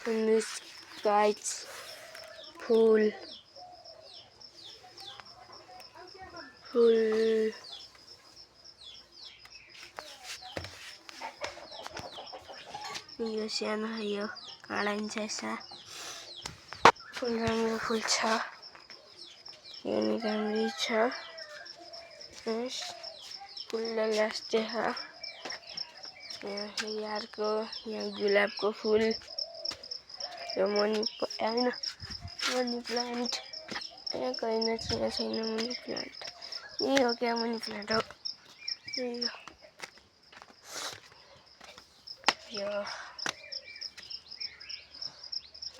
And this guides full यो सानो यो काँडाइन्छ यसा फुल राम्रो फुल्छ यो नि राम्रै छ फुललाई लास्टे यहाँ अर्को यहाँ गुलाबको फुल यो मनी प्लान्ट यहाँ कहीँ छैन मनी प्लान्ट यही हो क्या मनी प्लान्ट हो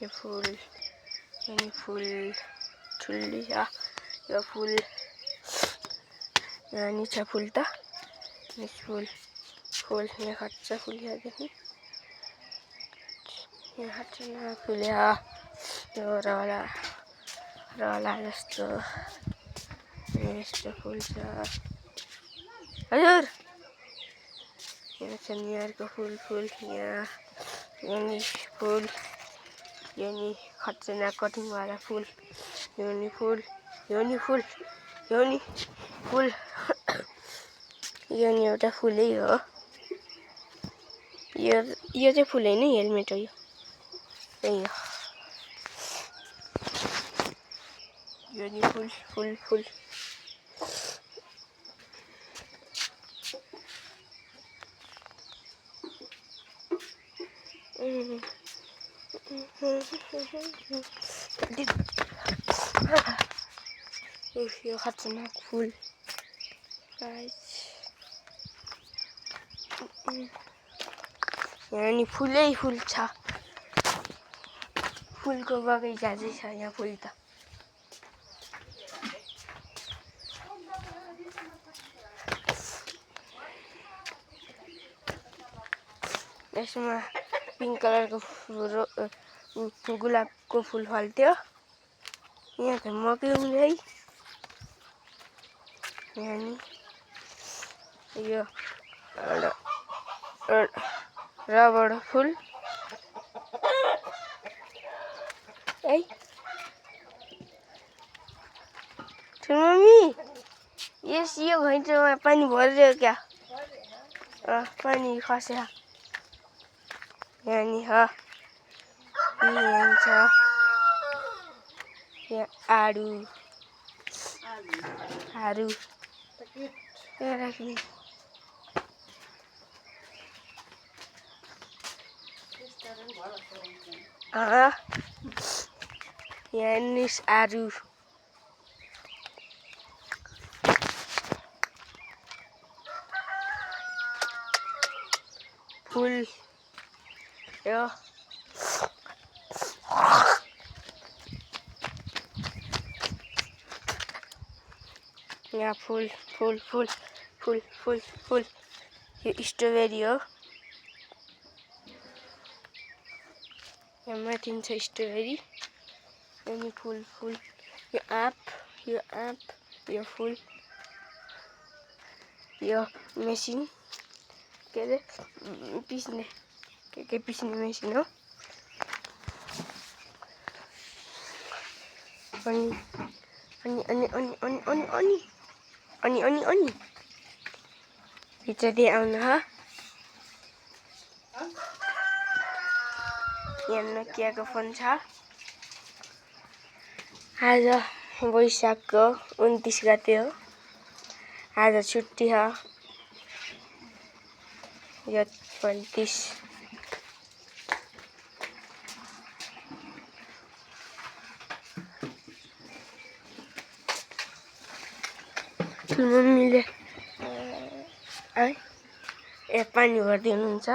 यो फुल अनि फुल ठुली छ यो फुल यहाँ नि छ फुल त फुल यहाँ खट्छ फुल यहाँदेखि यहाँ खट्छ न फुल यो रला जस्तो यस्तो फुल छ हजुर यहाँ छ निहारको फुल यहाँ नि फुल यो नि खट्छ न कटिङ वाला फुल यो नि फुल यो नि एउटा फुलै हो यो चाहिँ फुल हैन हेलमेट हो यो त्यही हो यो नि फुल यो खतरनाक फुल यहाँ नि फुलै फुल छ फुलको बगैँचा चाहिँ छ यहाँ फुल त यसमा पिङ्क कलरको गुलाबको फुल फल्थ्यो यहाँ त मकै हुँदै यहाँ नि यो रबर फुल है मम्मी यो घैँचोमा पानी भरिरह्यो क्या पानी खस्यो यहाँ नि यहाँ छ यहाँ आडु राख्ने यहाँ नि आरु फुल यो यहाँ फुल यो स्ट्रबेरी हो यहाँ माथि छ स्ट्रबेरी अनि फुल यो आँप यो फुल यो मेसिन के अरे पिस्ने के पिस्ने मेसिन हो अनि भित्र आउनु यहाँ नोकियाको फोन छ आज वैशाखको 29 गते हो आज छुट्टी हो यो 25 मम्मीले पानी भरिदिनुहुन्छ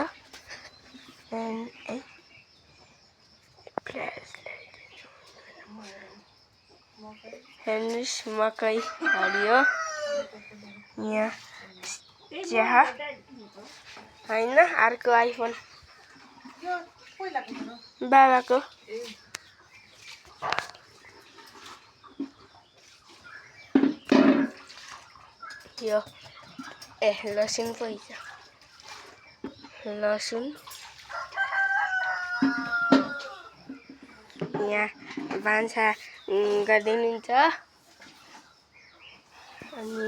हेर्नुहोस् मकै हरियो यहाँ चिया होइन अर्को आइफोन बाबाको यो लसुन पैसा लसुन यहाँ भान्सा गर्दै हुनुहुन्छ अनि